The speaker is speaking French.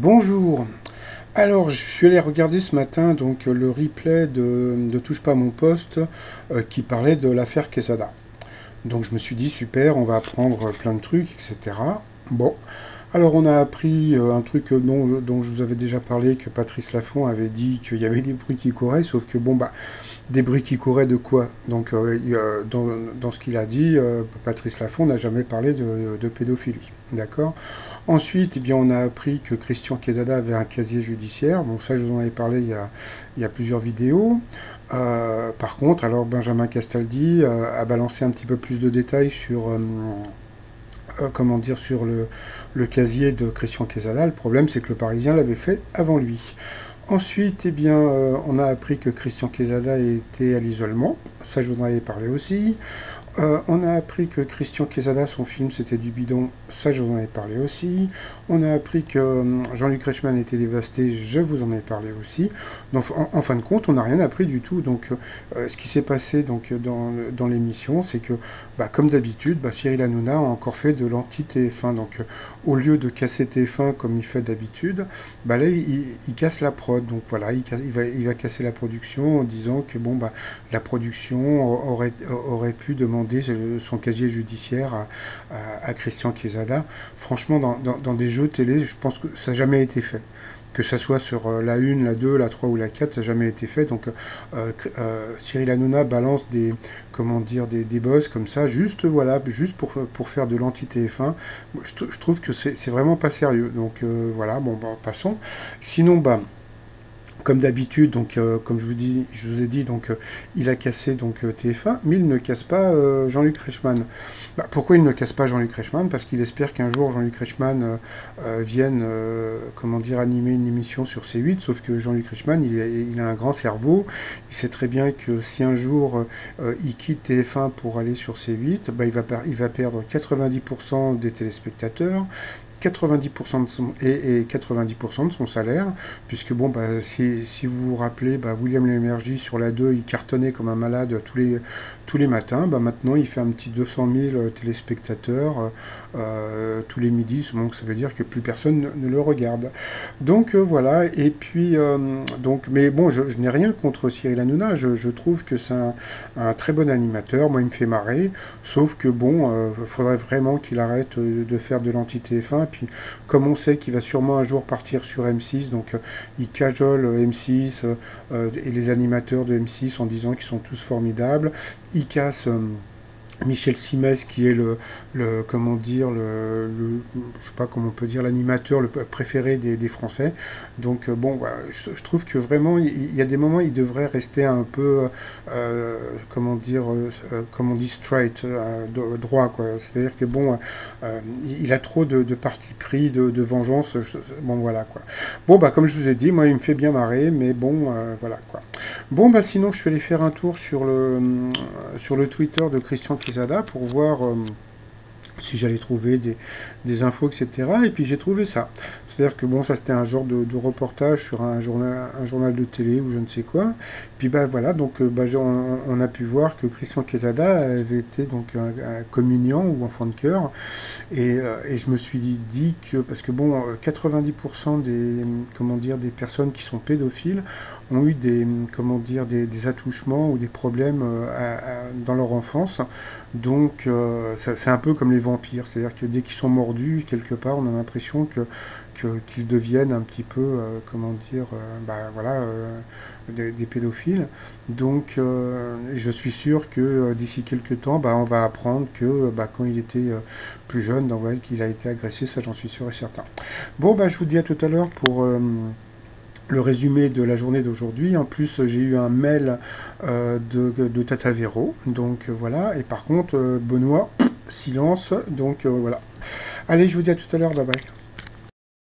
Bonjour. Alors, je suis allé regarder ce matin donc le replay de Touche pas à mon poste qui parlait de l'affaire Quesada. Donc je me suis dit super, on va apprendre plein de trucs, etc. Bon, alors on a appris un truc dont je vous avais déjà parlé, que Patrice Laffont avait dit qu'il y avait des bruits qui couraient, sauf que bon bah des bruits qui couraient de quoi? Donc dans ce qu'il a dit, Patrice Laffont n'a jamais parlé de pédophilie, d'accord? Ensuite, eh bien, on a appris que Christian Quesada avait un casier judiciaire. Bon, ça, je vous en avais parlé il y a plusieurs vidéos. Par contre, alors Benjamin Castaldi a balancé un petit peu plus de détails sur, comment dire, sur le casier de Christian Quesada. Le problème, c'est que le Parisien l'avait fait avant lui. Ensuite, eh bien, on a appris que Christian Quesada était à l'isolement. Ça, je vous en avais parlé aussi. On a appris que Christian Quesada, son film, c'était du bidon. Ça, je vous en ai parlé aussi. On a appris que Jean-Luc Reichmann était dévasté. Je vous en ai parlé aussi. Donc, en fin de compte, on n'a rien appris du tout. Donc, ce qui s'est passé donc, dans l'émission, c'est que, bah, comme d'habitude, bah, Cyril Hanouna a encore fait de l'anti-TF1. Donc, au lieu de casser TF1 comme il fait d'habitude, bah, là, il casse la prod. Donc, voilà, il va casser la production en disant que, bon, bah, la production aurait pu demander son casier judiciaire à Christian Quesada. Franchement, dans des jeux télé, je pense que ça n'a jamais été fait. Que ça soit sur la 1, la 2, la 3 ou la 4, ça n'a jamais été fait. Donc Cyril Hanouna balance comment dire, des buzz comme ça, juste, voilà, juste pour faire de l'anti-TF1. Je trouve que c'est vraiment pas sérieux. Donc voilà, bon, bah, passons. Sinon, bah, comme d'habitude, donc comme je vous ai dit, donc il a cassé donc TF1, mais il ne casse pas Jean-Luc Reichmann. Bah, pourquoi il ne casse pas Jean-Luc Reichmann? Parce qu'il espère qu'un jour Jean-Luc Reichmann vienne, comment dire, animer une émission sur C8. Sauf que Jean-Luc Reichmann, il a un grand cerveau. Il sait très bien que si un jour il quitte TF1 pour aller sur C8, bah, il va perdre 90% des téléspectateurs. 90% de et 90% de son salaire, puisque bon, bah, si vous vous rappelez, bah, William Lémergie sur la 2, il cartonnait comme un malade tous les matins, bah, maintenant il fait un petit 200 000 téléspectateurs tous les midis, donc ça veut dire que plus personne ne le regarde. Donc voilà, et puis, donc, mais bon, je n'ai rien contre Cyril Hanouna, je trouve que c'est un très bon animateur, moi il me fait marrer, sauf que bon, faudrait vraiment qu'il arrête de faire de l'anti-TF1. Puis, comme on sait qu'il va sûrement un jour partir sur M6, donc il cajole M6 et les animateurs de M6 en disant qu'ils sont tous formidables. Il casse Michel Simès, qui est comment dire, je sais pas comment on peut dire, l'animateur le préféré des Français. Donc bon, bah, je trouve que vraiment, il y a des moments, il devrait rester un peu, comment dire, comme on dit, straight, droit, quoi. C'est-à-dire que bon, il a trop de parti pris, de vengeance. Bon, voilà, quoi. Bon, bah, comme je vous ai dit, moi, il me fait bien marrer, mais bon, voilà, quoi. Bon, bah, sinon, je suis allé faire un tour sur le Twitter de Christian Quesada pour voir si j'allais trouver des infos, etc. Et puis j'ai trouvé ça. C'est-à-dire que bon, ça c'était un genre de reportage sur un journal de télé ou je ne sais quoi. Puis bah voilà, donc bah, on a pu voir que Christian Quesada avait été donc un communiant ou enfant de cœur. Et je me suis dit que, parce que bon, 90% comment dire, des personnes qui sont pédophiles ont eu comment dire, des attouchements ou des problèmes dans leur enfance. Donc c'est un peu comme les vampires, c'est-à-dire que dès qu'ils sont mordus, quelque part, on a l'impression qu'ils deviennent un petit peu, comment dire, bah, voilà, des pédophiles. Donc je suis sûr que d'ici quelques temps, bah, on va apprendre que bah, quand il était plus jeune, dans Well, qu'il a été agressé, ça j'en suis sûr et certain. Bon, bah, je vous dis à tout à l'heure pour le résumé de la journée d'aujourd'hui. En plus, j'ai eu un mail de Tata Véro, donc voilà. Et par contre, Benoît, silence, donc voilà. Allez, je vous dis à tout à l'heure, bye bye.